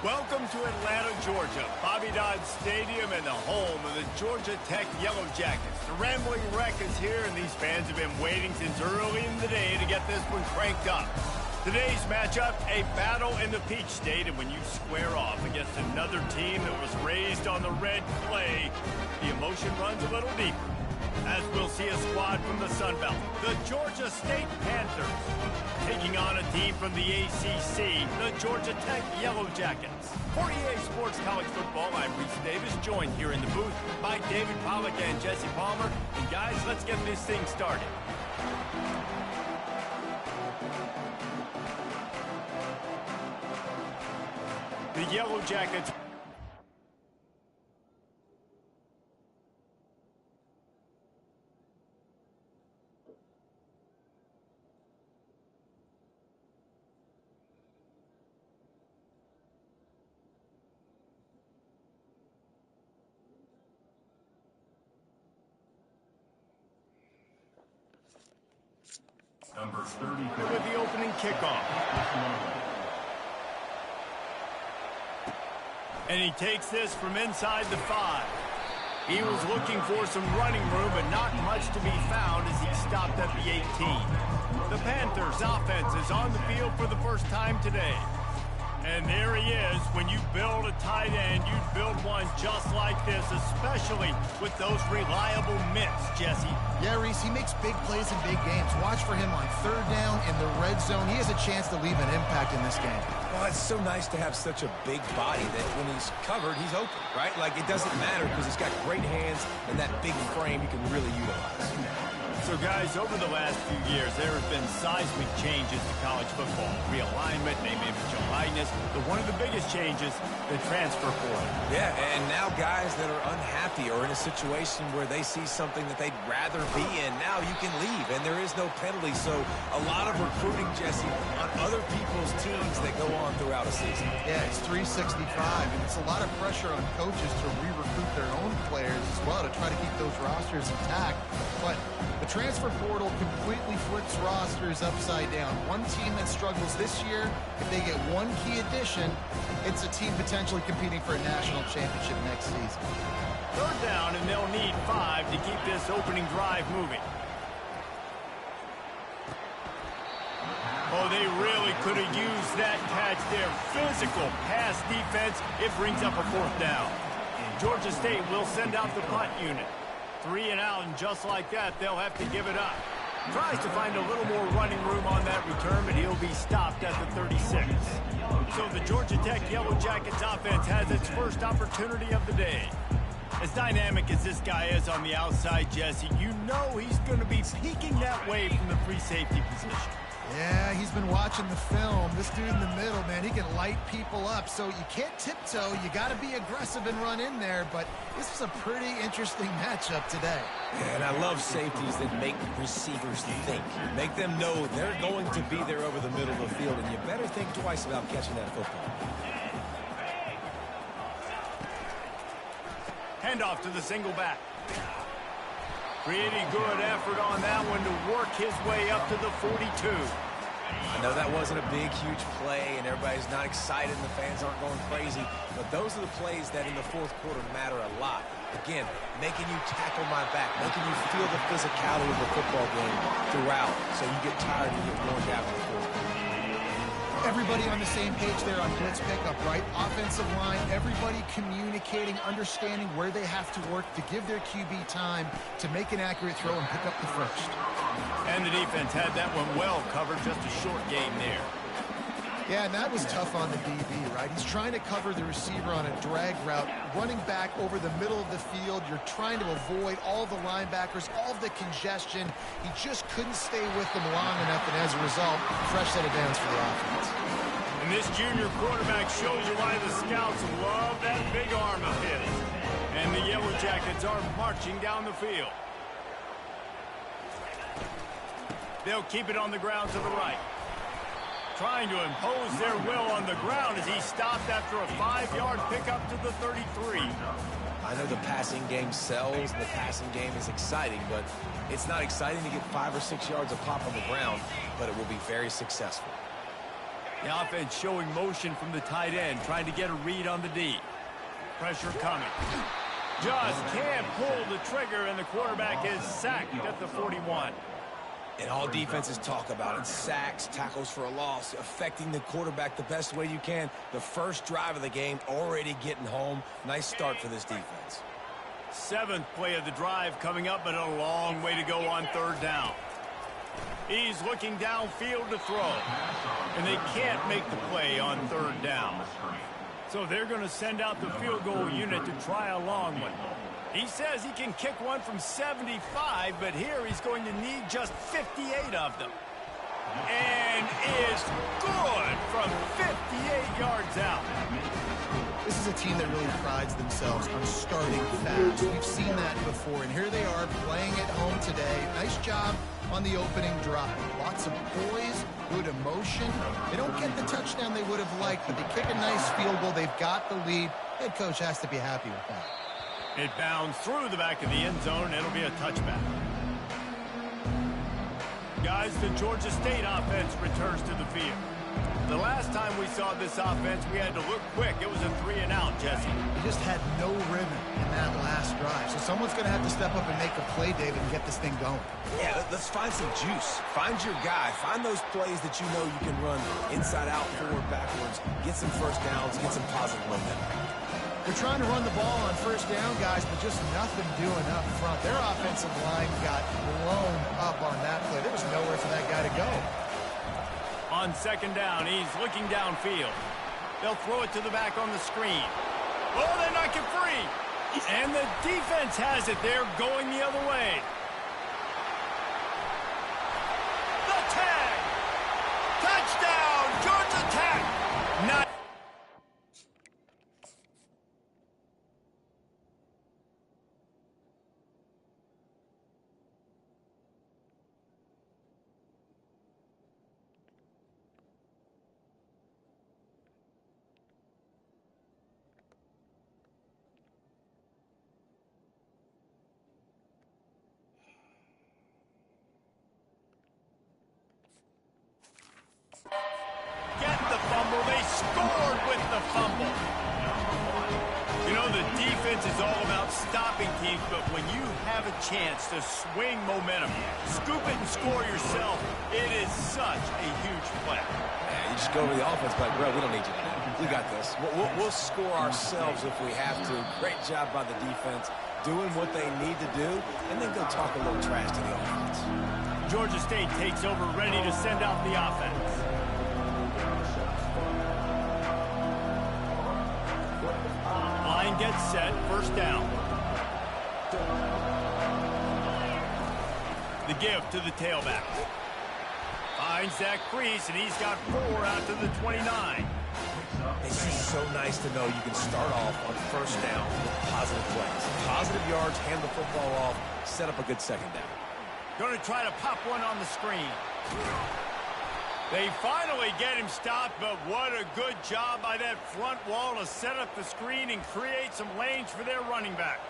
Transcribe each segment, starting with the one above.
Welcome to Atlanta, Georgia, Bobby Dodd Stadium and the home of the Georgia Tech Yellow Jackets. The Rambling Wreck is here, and these fans have been waiting since early in the day to get this one cranked up. Today's matchup, a battle in the Peach State, and when you square off against another team that was raised on the red clay, the emotion runs a little deeper. As we'll see a squad from the Sun Belt, the Georgia State Panthers, taking on a team from the ACC, the Georgia Tech Yellow Jackets. For EA Sports College Football, I'm Reese Davis, joined here in the booth by David Pollack and Jesse Palmer. And guys, let's get this thing started. The Yellow Jackets Number 30 with the opening kickoff. And he takes this from inside the 5. He was looking for some running room, but not much to be found as he stopped at the 18. The Panthers' offense is on the field for the first time today. And there he is. When you build a tight end, you build one just like this, especially with those reliable mitts, Jesse. Yeah, Reese, he makes big plays in big games. Watch for him on third down in the red zone. He has a chance to leave an impact in this game. Well, it's so nice to have such a big body that when he's covered, he's open, right? Like, it doesn't matter because he's got great hands and that big frame you can really utilize. So, guys, over the last few years, there have been seismic changes to college football. Realignment, name, image, and likeness. But one of the biggest changes, the transfer portal. Yeah, and now guys that are unhappy or in a situation where they see something that they'd rather be in, now you can leave, and there is no penalty. So a lot of recruiting, Jesse, on other people's teams that go on throughout a season. Yeah, it's 365, and it's a lot of pressure on coaches to re-recruit their own players as well to try to keep those rosters intact. But the transfer portal completely flips rosters upside down. One team that struggles this year, if they get one key addition, it's a team potentially competing for a national championship next season. Third down, and they'll need 5 to keep this opening drive moving. Oh, they really could have used that catch there. Physical pass defense. It brings up a fourth down. Georgia State will send out the punt unit. 3 and out, and just like that, they'll have to give it up. Tries to find a little more running room on that return, but he'll be stopped at the 36. So the Georgia Tech Yellow Jackets offense has its first opportunity of the day. As dynamic as this guy is on the outside, Jesse, you know he's going to be peeking that way from the free safety position. Yeah, he's been watching the film. This dude in the middle, man, he can light people up. So you can't tiptoe. You got to be aggressive and run in there. But this was a pretty interesting matchup today. Yeah, and I love safeties that make receivers think. Make them know they're going to be there over the middle of the field, and you better think twice about catching that football. Handoff to the single back. Pretty good effort on that one to work his way up to the 42. I know that wasn't a big, huge play, and everybody's not excited, and the fans aren't going crazy, but those are the plays that in the fourth quarter matter a lot. Again, making you tackle my back, making you feel the physicality of the football game throughout, so you get tired and you get worn down in the fourth quarter. Everybody on the same page there on blitz pickup, right? Offensive line, everybody communicating, understanding where they have to work to give their QB time to make an accurate throw and pick up the first. And the defense had that one well covered, just a short game there. Yeah, and that was tough on the DB, right? He's trying to cover the receiver on a drag route, running back over the middle of the field. You're trying to avoid all the linebackers, all the congestion. He just couldn't stay with them long enough, and as a result, fresh set of downs for the offense. And this junior quarterback shows you why the scouts love that big arm of his. And the Yellow Jackets are marching down the field. They'll keep it on the ground to the right. Trying to impose their will on the ground as he stopped after a 5-yard pickup to the 33. I know the passing game sells and the passing game is exciting, but it's not exciting to get 5 or 6 yards of pop on the ground, but it will be very successful. The offense showing motion from the tight end, trying to get a read on the D. Pressure coming. Just can't pull the trigger, and the quarterback is sacked at the 41. And all defenses talk about it. Sacks, tackles for a loss, affecting the quarterback the best way you can. The first drive of the game already getting home. Nice start for this defense. 7th play of the drive coming up, but a long way to go on 3rd down. He's looking downfield to throw, and they can't make the play on 3rd down. So they're going to send out the field goal unit to try a long one. He says he can kick one from 75, but here he's going to need just 58 of them. And is good from 58 yards out. This is a team that really prides themselves on starting fast. We've seen that before, and here they are playing at home today. Nice job on the opening drive. Lots of poise, good emotion. They don't get the touchdown they would have liked, but they kick a nice field goal. They've got the lead. Head coach has to be happy with that. It bounds through the back of the end zone. It'll be a touchback. Guys, the Georgia State offense returns to the field. The last time we saw this offense, we had to look quick. It was a 3-and-out, Jesse. He just had no rhythm in that last drive. So someone's going to have to step up and make a play, David, and get this thing going. Yeah, let's find some juice. Find your guy. Find those plays that you know you can run inside out, forward, backwards. Get some first downs. Get some positive momentum. They're trying to run the ball on 1st down, guys, but just nothing doing up front. Their offensive line got blown up on that play. There was nowhere for that guy to go. On 2nd down, he's looking downfield. They'll throw it to the back on the screen. Oh, they knock it free. And the defense has it. They're going the other way. The tag. Touchdown, Georgia Tech. Not They scored with the fumble. You know, the defense is all about stopping teams, but when you have a chance to swing momentum, scoop it and score yourself, it is such a huge play. Yeah, you just go to the offense, like, bro, we don't need you to do. We got this. We'll score ourselves if we have to. Great job by the defense, doing what they need to do, and then go talk a little trash to the offense. Georgia State takes over, ready to send out the offense. Line gets set, 1st down. The give to the tailback. Finds that crease, and he's got 4 out to the 29. It's just so nice to know you can start off on 1st down with positive plays. Positive yards, hand the football off, set up a good 2nd down. Going to try to pop one on the screen. They finally get him stopped, but what a good job by that front wall to set up the screen and create some lanes for their running back.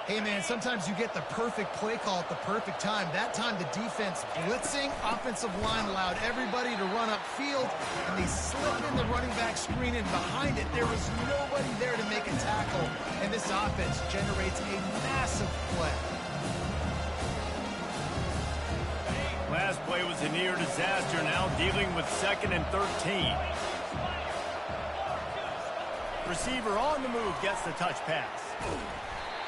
Hey, man, sometimes you get the perfect play call at the perfect time. That time the defense blitzing, offensive line allowed everybody to run upfield, and they slipped in the running back screen, and behind it there was nobody there to make a tackle, and this offense generates a massive play. Last play was a near disaster, now dealing with 2nd and 13. Receiver on the move gets the touch pass.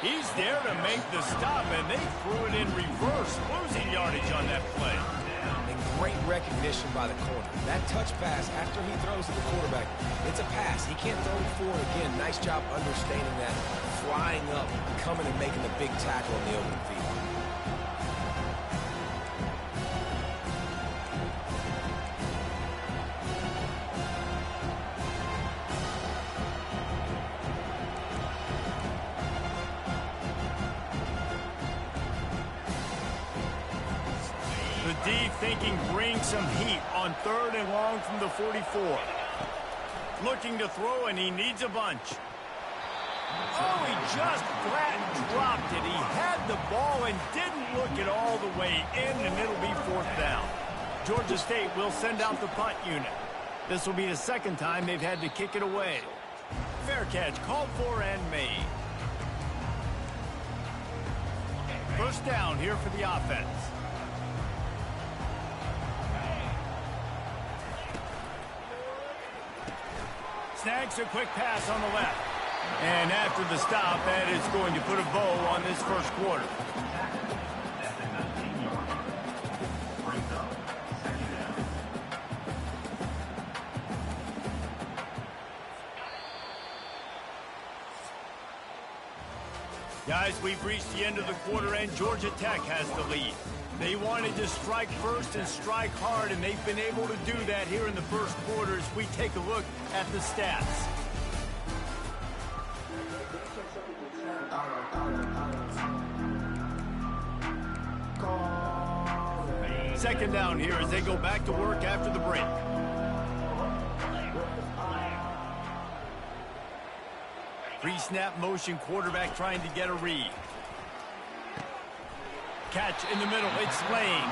He's there to make the stop, and they threw it in reverse, losing yardage on that play. And great recognition by the corner. That touch pass after he throws to the quarterback, it's a pass. He can't throw it forward again. Nice job understanding that, flying up, coming and making the big tackle in the open field. D thinking bring some heat on 3rd and long from the 44. Looking to throw, and he needs a bunch. Oh, he just flat dropped it. He had the ball and didn't look it all the way in, and it'll be 4th down. Georgia State will send out the punt unit. This will be the second time they've had to kick it away. Fair catch called for and made. First down here for the offense. Snags a quick pass on the left. And after the stop, that is going to put a bow on this first quarter. Guys, we've reached the end of the quarter, and Georgia Tech has the lead. They wanted to strike first and strike hard, and they've been able to do that here in the first quarter as we take a look at the stats. Second down here as they go back to work after the break. Pre-snap motion, quarterback trying to get a read. Catch in the middle, it's Lane.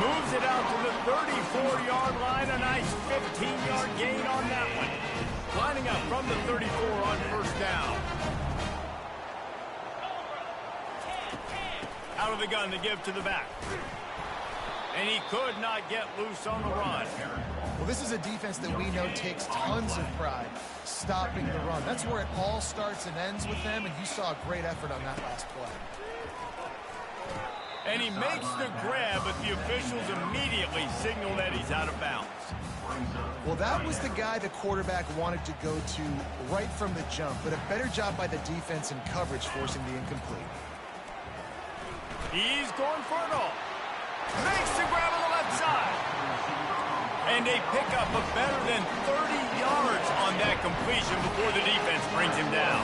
Moves it out to the 34-yard line, a nice 15-yard gain on that one. Lining up from the 34 on first down. Out of the gun to give to the back. And he could not get loose on the run. Well, this is a defense that we know takes tons of pride stopping the run. That's where it all starts and ends with them, and you saw a great effort on that last play. And he makes the grab, but the officials immediately signal that he's out of bounds. Well, that was the guy the quarterback wanted to go to right from the jump, but a better job by the defense in coverage forcing the incomplete. He's going for it all. Makes the grab on the left side. And they pick up a better than 30 yards on that completion before the defense brings him down.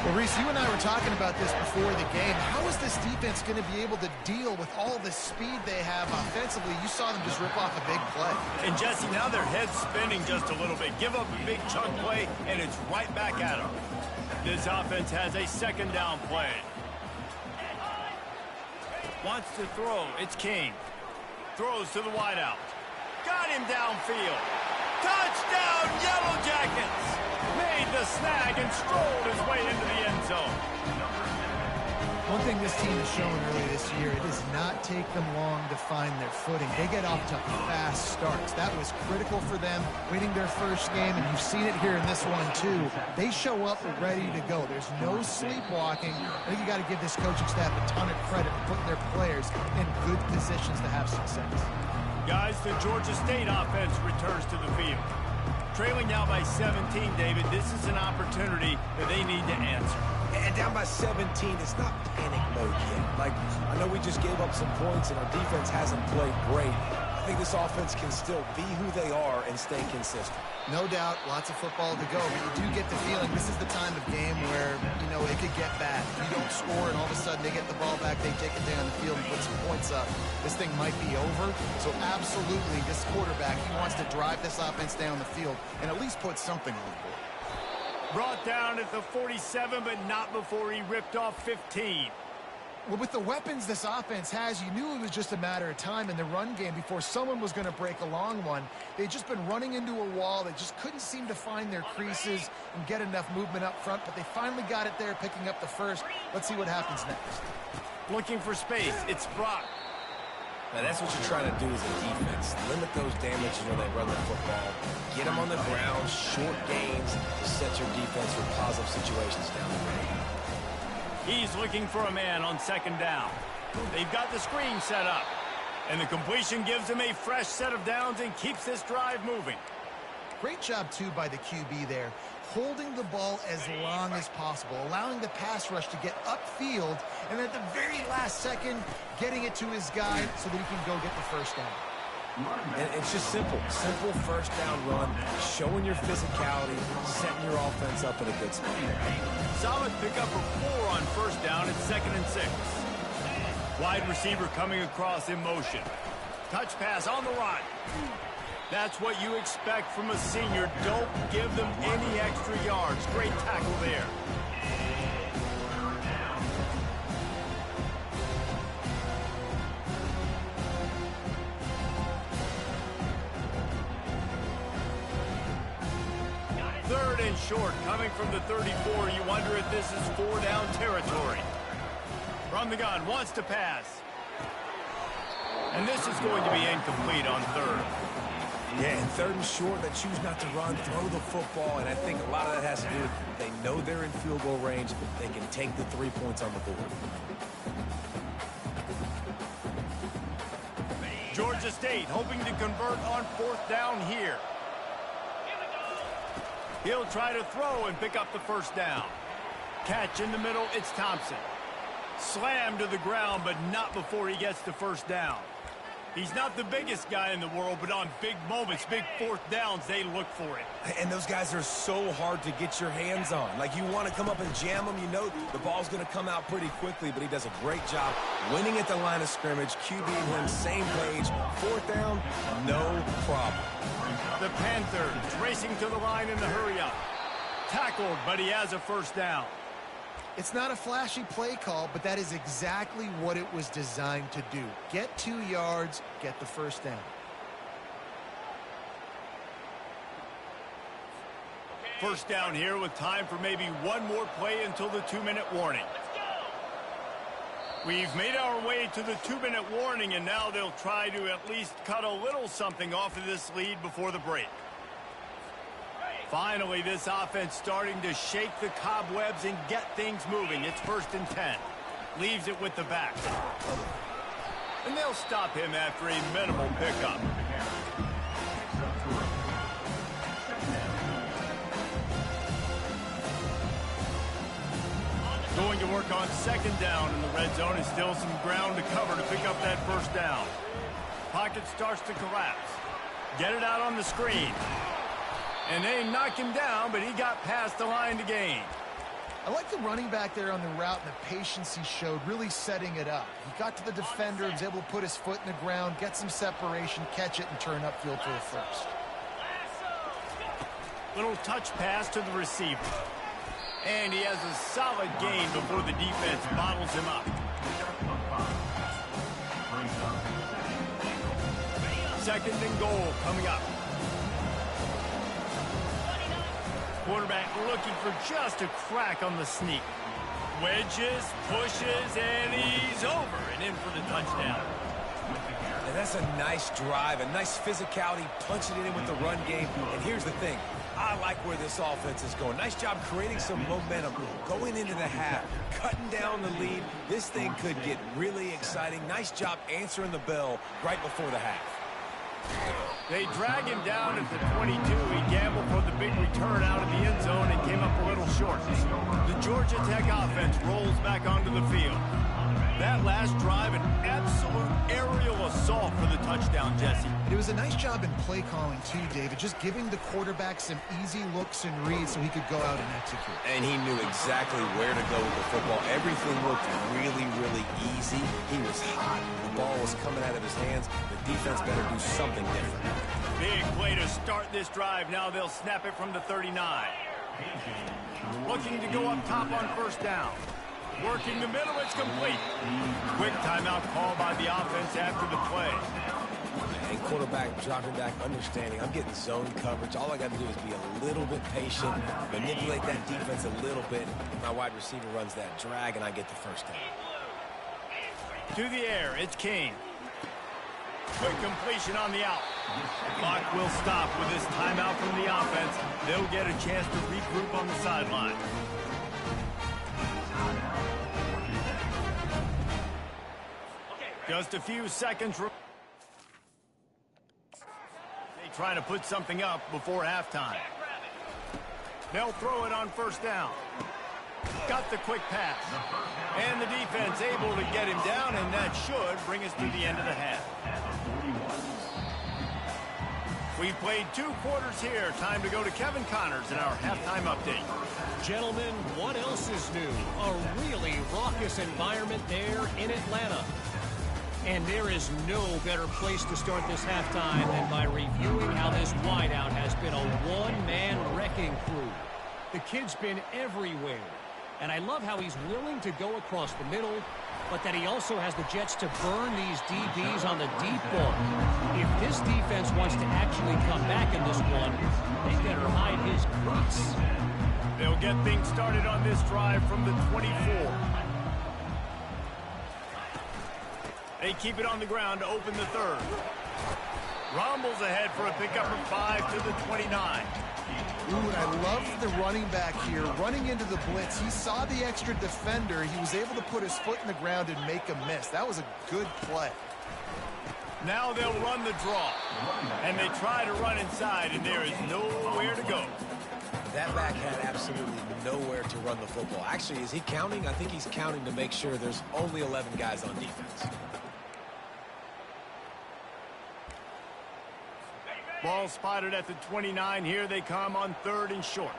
Well, Reese, you and I were talking about this before the game. How is this defense going to be able to deal with all the speed they have offensively? You saw them just rip off a big play. And, Jesse, now their head's spinning just a little bit. Give up a big chunk play, and it's right back at them. This offense has a second down play. Wants to throw. It's King. Throws to the wideout. Got him downfield. Touchdown, Yellow Jackets! Made the snag and strolled his way into the end zone. One thing this team has shown early this year, it does not take them long to find their footing. They get off to fast starts. That was critical for them winning their first game, and you've seen it here in this one too. They show up ready to go. There's no sleepwalking. I think you got to give this coaching staff a ton of credit for putting their players in good positions to have success. Guys, the Georgia State offense returns to the field. Trailing now by 17, David, this is an opportunity that they need to answer. And down by 17, it's not panic mode yet. Like, I know we just gave up some points and our defense hasn't played great. I think this offense can still be who they are and stay consistent. No doubt, lots of football to go, but you do get the feeling this is the time of game where, you know, it could get bad. You don't score, and all of a sudden they get the ball back, they take it down the field and put some points up. This thing might be over, so absolutely, this quarterback, he wants to drive this offense down the field and at least put something on the board. Brought down at the 47, but not before he ripped off 15. Well, with the weapons this offense has, you knew it was just a matter of time in the run game before someone was going to break a long one. They'd just been running into a wall. They just couldn't seem to find their creases and get enough movement up front, but they finally got it there, picking up the first. Let's see what happens next. Looking for space. It's Brock. Now, that's what you're trying to do as a defense. Limit those damages when they run the football. Get them on the ground, short gains to set your defense for positive situations down the road. He's looking for a man on second down. They've got the screen set up. And the completion gives him a fresh set of downs and keeps this drive moving. Great job, too, by the QB there. Holding the ball as long as possible, allowing the pass rush to get upfield, and at the very last second, getting it to his guy so that he can go get the first down. And it's just simple. Simple first down run, showing your physicality, setting your offense up in a good spot. Solid pickup of 4 on first down. It's 2nd and 6. Wide receiver coming across in motion. Touch pass on the run. That's what you expect from a senior. Don't give them any extra yards. Great tackle there. short coming from the 34. You wonder if this is 4-down territory. From the gun, wants to pass. And this is going to be incomplete on third. Yeah, and third and short, they choose not to run, throw the football, and I think a lot of that has to do with they know they're in field goal range. They can take the 3 points on the board. Georgia State hoping to convert on 4th down here. He'll try to throw and pick up the 1st down. Catch in the middle, it's Thompson. Slammed to the ground, but not before he gets the 1st down. He's not the biggest guy in the world, but on big moments, big 4th downs, they look for it. And those guys are so hard to get your hands on. Like, you want to come up and jam them, you know the ball's going to come out pretty quickly, but he does a great job winning at the line of scrimmage, QB and him, same page. 4th down, no problem. The Panthers racing to the line in the hurry-up. Tackled, but he has a 1st down. It's not a flashy play call, but that is exactly what it was designed to do. Get 2 yards, get the 1st down. First down here with time for maybe one more play until the 2-minute warning. We've made our way to the 2-minute warning, and now they'll try to at least cut a little something off of this lead before the break. Finally, this offense starting to shake the cobwebs and get things moving. It's 1st and 10. Leaves it with the back. And they'll stop him after a minimal pickup. Going to work on 2nd down in the red zone, and still some ground to cover to pick up that 1st down. Pocket starts to collapse. Get it out on the screen. And they knock him down, but he got past the line to gain. I like the running back there on the route and the patience he showed, really setting it up. He got to the defender and was able to put his foot in the ground, get some separation, catch it, and turn upfield for the 1st. Little touch pass to the receiver. And he has a solid gain before the defense bottles him up. 2nd and goal coming up. Quarterback looking for just a crack on the sneak. Wedges, pushes, and he's over and in for the touchdown. And that's a nice drive, a nice physicality, punching it in with the run game. And here's the thing. I like where this offense is going. Nice job creating some momentum, going into the half, cutting down the lead. This thing could get really exciting. Nice job answering the bell right before the half. They drag him down at the 22. He gambled for the big return out of the end zone and came up a little short. The Georgia Tech offense rolls back onto the field. That last drive, an absolute aerial assault for the touchdown, Jesse. It was a nice job in play calling, too, David, just giving the quarterback some easy looks and reads so he could go out and execute. And he knew exactly where to go with the football. Everything looked really, really easy. He was hot. The ball was coming out of his hands. The defense better do something different. Big play to start this drive. Now they'll snap it from the 39. Looking to go up top on 1st down. Working the middle, it's complete. Quick timeout call by the offense after the play. And quarterback dropping back, understanding I'm getting zone coverage. All I got to do is be a little bit patient, manipulate that defense a little bit. My wide receiver runs that drag, and I get the 1st down. To the air, it's King. Quick completion on the out. Clock will stop with this timeout from the offense. They'll get a chance to regroup on the sideline. Just a few seconds. They trying to put something up before halftime. They'll throw it on 1st down. Got the quick pass. And the defense able to get him down, and that should bring us to the end of the half. We've played 2 quarters here. Time to go to Kevin Connors in our halftime update. Gentlemen, what else is new? A really raucous environment there in Atlanta. And there is no better place to start this halftime than by reviewing how this wideout has been a one-man wrecking crew. The kid's been everywhere. And I love how he's willing to go across the middle, but that he also has the jets to burn these DBs on the deep ball. If this defense wants to actually come back in this one, they better hide his cleats. They'll get things started on this drive from the 24. They keep it on the ground to open the third. Rumbles ahead for a pickup of 5 to the 29. Ooh, and I love the running back here. Running into the blitz, he saw the extra defender. He was able to put his foot in the ground and make a miss. That was a good play. Now they'll run the draw. And they try to run inside, and there is nowhere to go. That back had absolutely nowhere to run the football. Actually, is he counting? I think he's counting to make sure there's only 11 guys on defense. Ball spotted at the 29. Here they come on 3rd and short.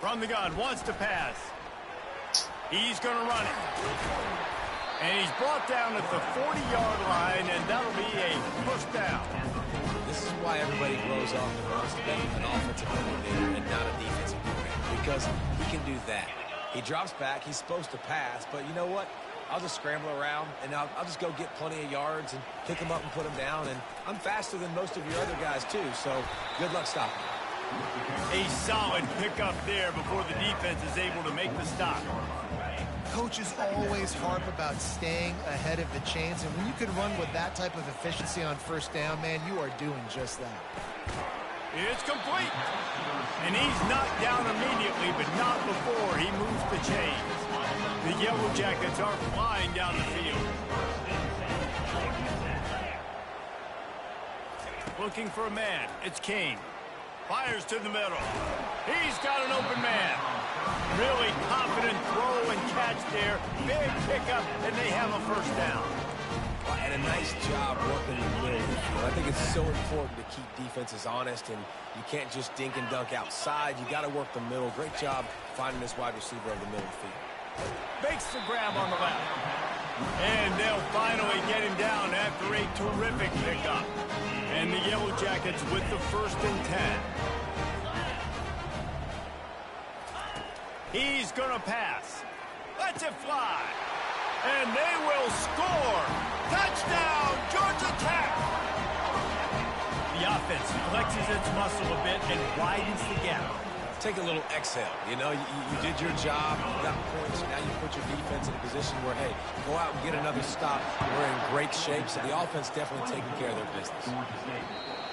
From the gun, wants to pass. He's going to run it. And he's brought down at the 40-yard line, and that'll be a first down. This is why everybody grows up and wants to be an offensive coordinator and not a defensive coordinator, because he can do that. He drops back. He's supposed to pass, but you know what? I'll just scramble around, and I'll just go get plenty of yards and pick them up and put them down. And I'm faster than most of your other guys, too, so good luck stopping me. A solid pickup there before the defense is able to make the stop. Coaches always harp about staying ahead of the chains, and when you can run with that type of efficiency on first down, man, you are doing just that. It's complete. And he's knocked down immediately, but not before he moves the chains. The Yellow Jackets are flying down the field. Looking for a man. It's Kane. Fires to the middle. He's got an open man. Really confident throw and catch there. Big pickup, and they have a first down. And a nice job working in the middle of the field. I think it's so important to keep defenses honest, and you can't just dink and dunk outside. You got to work the middle. Great job finding this wide receiver over the middle of the field. Makes the grab on the left. And they'll finally get him down after a terrific pickup. And the Yellow Jackets with the 1st and 10. He's going to pass. Lets it fly. And they will score. Touchdown, Georgia Tech. The offense flexes its muscle a bit and widens the gap. Take a little exhale. You know, you did your job. You got points. Now you put your defense in a position where, hey, go out and get another stop. We're in great shape, so the offense definitely taking care of their business.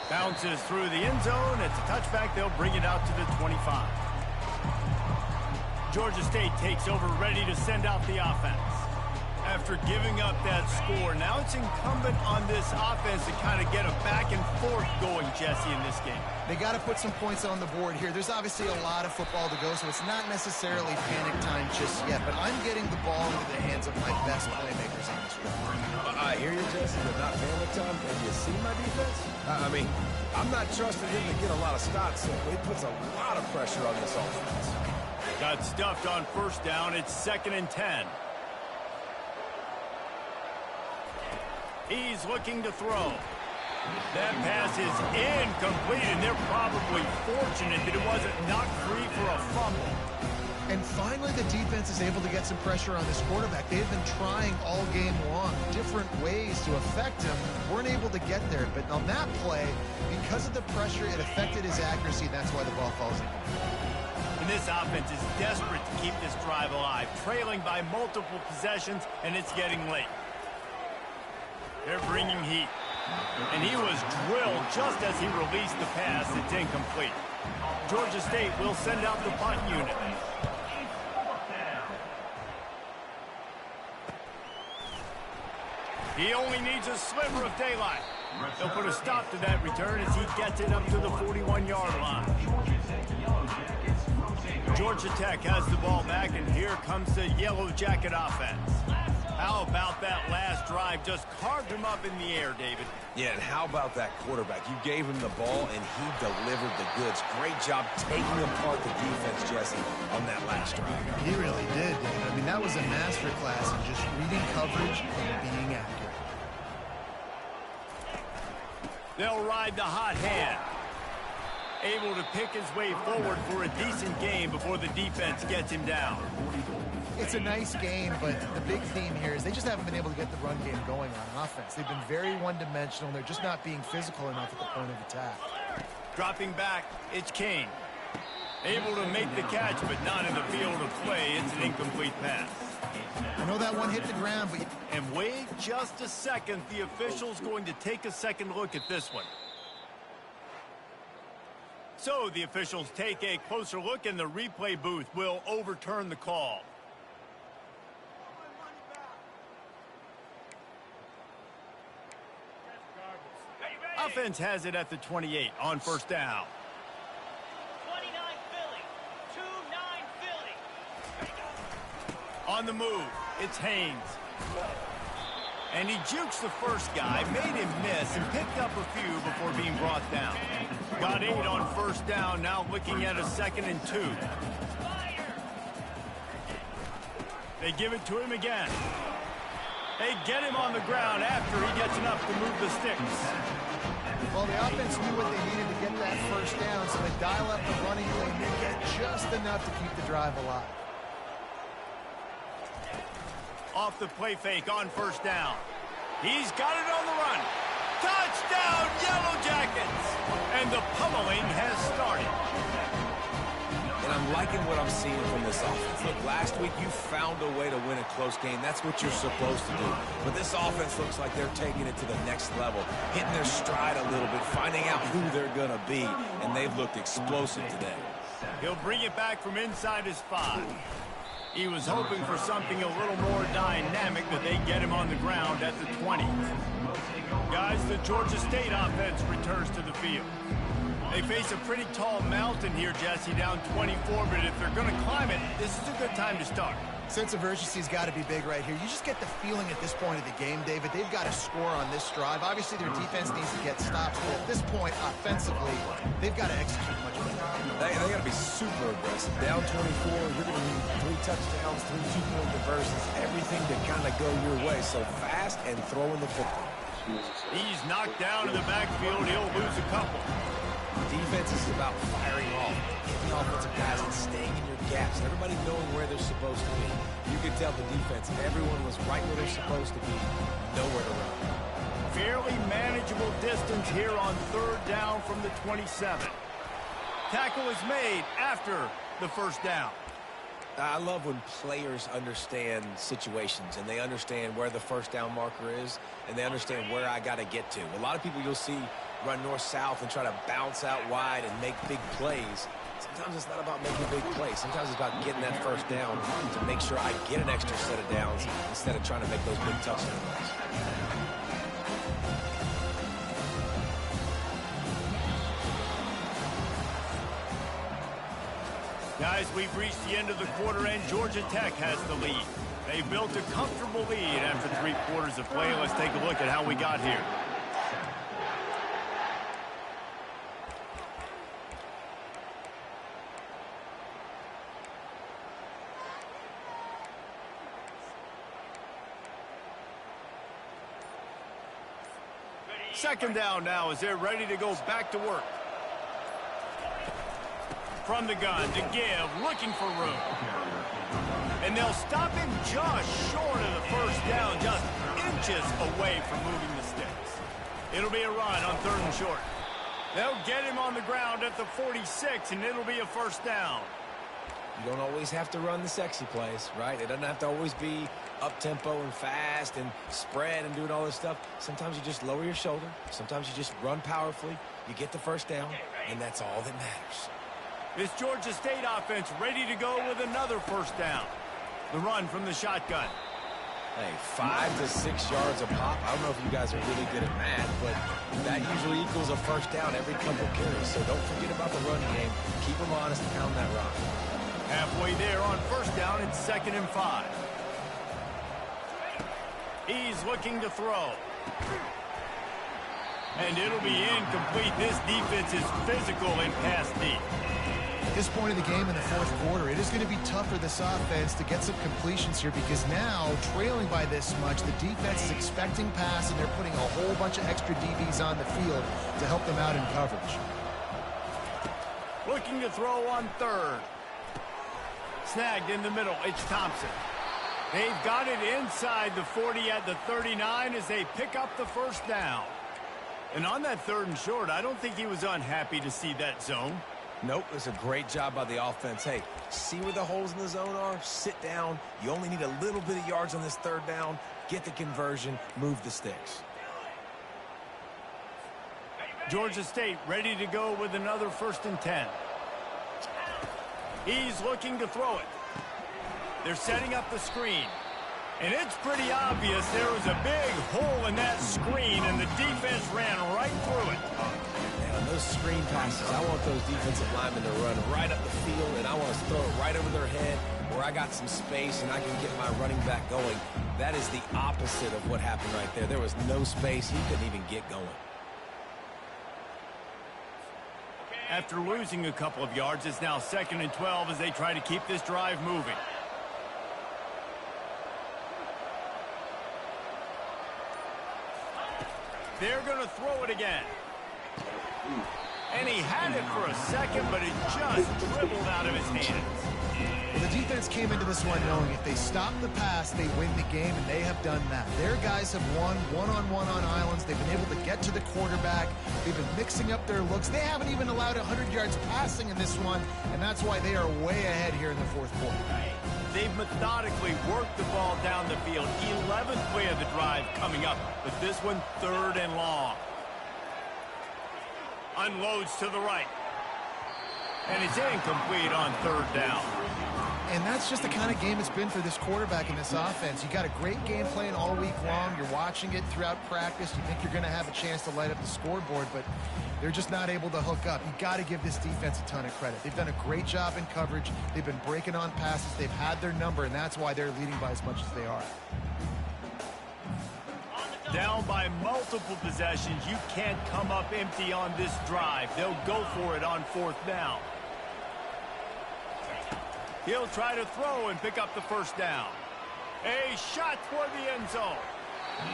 Bounces through the end zone. It's a touchback. They'll bring it out to the 25. Georgia State takes over, ready to send out the offense. After giving up that score, now it's incumbent on this offense to kind of get a back and forth going, Jesse, in this game. They got to put some points on the board here. There's obviously a lot of football to go, so it's not necessarily panic time just yet, but I'm getting the ball into the hands of my best playmakers on this field. I hear you, Jesse, but not panic time. Have you seen my defense? I mean, I'm not trusting him to get a lot of stops, so it puts a lot of pressure on this offense. Got stuffed on first down. It's 2nd and 10. He's looking to throw. That pass is incomplete, and they're probably fortunate that it wasn't knocked free for a fumble. And finally, the defense is able to get some pressure on this quarterback. They've been trying all game long different ways to affect him. Weren't able to get there, but on that play, because of the pressure, it affected his accuracy. That's why the ball falls in. And this offense is desperate to keep this drive alive, trailing by multiple possessions, and it's getting late. They're bringing heat. And he was drilled just as he released the pass. It's incomplete. Georgia State will send out the punt unit. He only needs a sliver of daylight. They'll put a stop to that return as he gets it up to the 41-yard line. Georgia Tech has the ball back, and here comes the Yellow Jacket offense. How about that last drive? Just carved him up in the air, David. Yeah, and how about that quarterback? You gave him the ball, and he delivered the goods. Great job taking apart the defense, Jesse, on that last drive. He really did, Dave. I mean, that was a masterclass in just reading coverage and being accurate. They'll ride the hot hand. able to pick his way forward for a decent game before the defense gets him down. It's a nice game, but the big theme here is they just haven't been able to get the run game going on offense. They've been very one-dimensional. They're just not being physical enough at the point of attack. Dropping back, it's Kane. Able to make the catch, but not in the field of play. It's an incomplete pass. I know that one hit the ground, but... And wait just a second. The official's going to take a second look at this one. So the officials take a closer look, and the replay booth will overturn the call. Offense has it at the 28 on first down. 29 Philly, 2-9 Philly. On the move, it's Haynes. And he jukes the first guy, made him miss, and picked up a few before being brought down. Got 8 on first down, now looking at a 2nd and 2. They give it to him again. They get him on the ground after he gets enough to move the sticks. Well, the offense knew what they needed to get that first down, so they dial up the running game and get just enough to keep the drive alive. Off the play fake on first down. He's got it on the run. Touchdown, Yellow Jackets! And the pummeling has started. And I'm liking what I'm seeing from this offense. Look, last week you found a way to win a close game. That's what you're supposed to do. But this offense looks like they're taking it to the next level, hitting their stride a little bit, finding out who they're going to be, and they've looked explosive today. He'll bring it back from inside his 5. He was hoping for something a little more dynamic, but they get him on the ground at the 20. Guys, the Georgia State offense returns to the field. They face a pretty tall mountain here, Jesse, down 24, but if they're going to climb it, this is a good time to start. Sense of urgency's got to be big right here. You just get the feeling at this point of the game, David, they've got to score on this drive. Obviously, their defense needs to get stops, but at this point, offensively, they've got to execute much better. They got to be super aggressive. Down 24, you're going to need 3 touchdowns, 3 2-point conversions, everything to kind of go your way. So fast and throwing the football. He's knocked down in the backfield. He'll lose a couple. Defense is about firing off, getting offensive guys and staying in your gaps. Everybody knowing where they're supposed to be. You could tell the defense, everyone was right where they're supposed to be, nowhere to run. Fairly manageable distance here on 3rd down from the 27. Tackle is made after the first down. I love when players understand situations and they understand where the first down marker is and they understand where I got to get to. A lot of people you'll see run north-south and try to bounce out wide and make big plays. Sometimes it's not about making big plays. Sometimes it's about getting that first down to make sure I get an extra set of downs instead of trying to make those big touchdown runs. Guys, we've reached the end of the quarter, and Georgia Tech has the lead. They built a comfortable lead after 3 quarters of play. Let's take a look at how we got here. Second down now as they're ready to go back to work. From the gun to give, looking for room. And they'll stop him just short of the first down, just inches away from moving the sticks. It'll be a run on 3rd and short. They'll get him on the ground at the 46, and it'll be a first down. You don't always have to run the sexy plays, right? It doesn't have to always be up-tempo and fast and spread and doing all this stuff. Sometimes you just lower your shoulder. Sometimes you just run powerfully. You get the first down, and that's all that matters. This Georgia State offense ready to go with another first down. The run from the shotgun. Hey, 5 to 6 yards a pop. I don't know if you guys are really good at math, but that usually equals a first down every couple carries. So don't forget about the run game. Keep them honest and pound that rock. Halfway there on first down, it's 2nd and 5. He's looking to throw. And it'll be incomplete. This defense is physical and pass deep. At this point of the game in the 4th quarter, it is going to be tough for this offense to get some completions here because now, trailing by this much, the defense is expecting pass and they're putting a whole bunch of extra DBs on the field to help them out in coverage. Looking to throw on third. Snagged in the middle. It's Thompson. They've got it inside the 40 at the 39 as they pick up the first down. And on that 3rd and short, I don't think he was unhappy to see that zone. Nope, it's a great job by the offense. Hey, see where the holes in the zone are? Sit down. You only need a little bit of yards on this 3rd down. Get the conversion. Move the sticks. Georgia State ready to go with another 1st and 10. He's looking to throw it. They're setting up the screen. And it's pretty obvious there was a big hole in that screen, and the defense ran right through it. Man, those screen passes, I want those defensive linemen to run right up the field, and I want to throw it right over their head where I got some space and I can get my running back going. That is the opposite of what happened right there. There was no space. He couldn't even get going. After losing a couple of yards, it's now 2nd and 12 as they try to keep this drive moving. They're going to throw it again. And he had it for a second, but it just dribbled out of his hands. Well, the defense came into this one knowing if they stop the pass, they win the game, and they have done that. Their guys have won one-on-one on islands. They've been able to get to the quarterback. They've been mixing up their looks. They haven't even allowed 100 yards passing in this one, and that's why they are way ahead here in the 4th quarter. They've methodically worked the ball down the field. 11th play of the drive coming up, but this one 3rd and long. Unloads to the right. And it's incomplete on 3rd down. And that's just the kind of game it's been for this quarterback in this offense. You got a great game plan all week long. You're watching it throughout practice. You think you're going to have a chance to light up the scoreboard, but they're just not able to hook up. You got to give this defense a ton of credit. They've done a great job in coverage. They've been breaking on passes. They've had their number, and that's why they're leading by as much as they are. Down by multiple possessions. You can't come up empty on this drive. They'll go for it on 4th down. He'll try to throw and pick up the first down. A shot toward the end zone.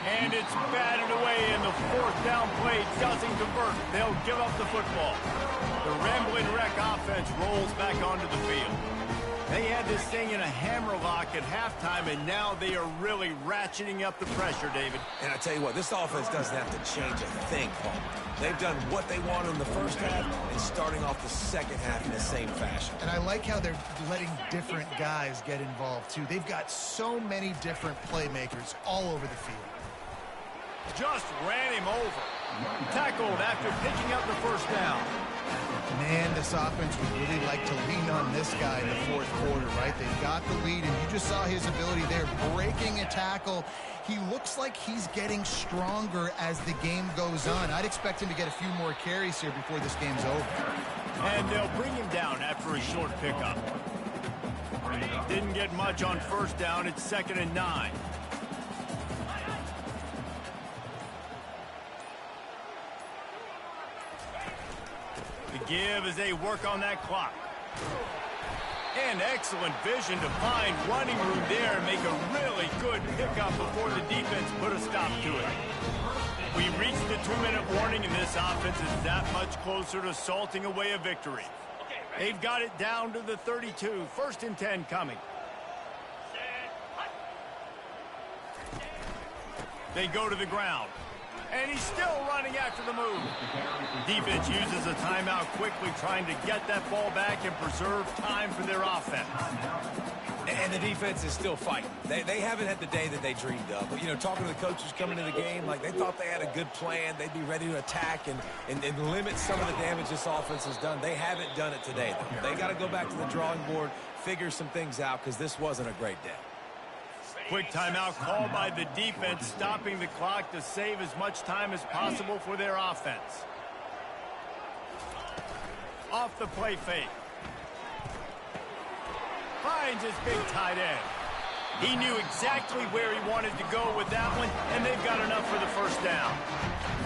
And it's batted away, and the 4th down play doesn't convert. They'll give up the football. The Rambling Wreck offense rolls back onto the field. They had this thing in a hammerlock at halftime, and now they are really ratcheting up the pressure, David. And I tell you what, this offense doesn't have to change a thing, Paul. They've done what they wanted in the first half and starting off the second half in the same fashion. And I like how they're letting different guys get involved, too. They've got so many different playmakers all over the field. Just ran him over. Tackled after picking up the first down. Man, this offense would really like to lean on this guy in the 4th quarter, right? They've got the lead, and you just saw his ability there, breaking a tackle. He looks like he's getting stronger as the game goes on. I'd expect him to get a few more carries here before this game's over. And they'll bring him down after a short pickup. Didn't get much on 1st down. It's 2nd and 9. The give as they work on that clock. And excellent vision to find running room there and make a really good pickup before the defense put a stop to it. We reached the 2-minute warning, and this offense is that much closer to salting away a victory. They've got it down to the 32. 1st and 10 coming. They go to the ground. And he's still running after the move. Defense uses a timeout quickly, trying to get that ball back and preserve time for their offense. And the defense is still fighting. They haven't had the day that they dreamed of. But, you know, talking to the coaches coming into the game, like they thought they had a good plan. They'd be ready to attack and limit some of the damage this offense has done. They haven't done it today, though. They got to go back to the drawing board, figure some things out, because this wasn't a great day. Quick timeout called by the defense, stopping the clock to save as much time as possible for their offense. Off the play fake. Finds his big tight end. He knew exactly where he wanted to go with that one, and they've got enough for the first down.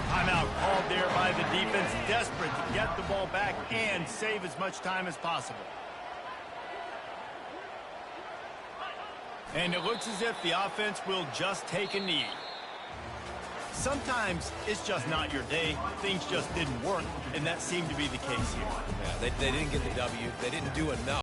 Timeout called there by the defense, desperate to get the ball back and save as much time as possible. And it looks as if the offense will just take a knee. Sometimes it's just not your day. Things just didn't work, and that seemed to be the case here. Yeah, they didn't get the W. They didn't do enough.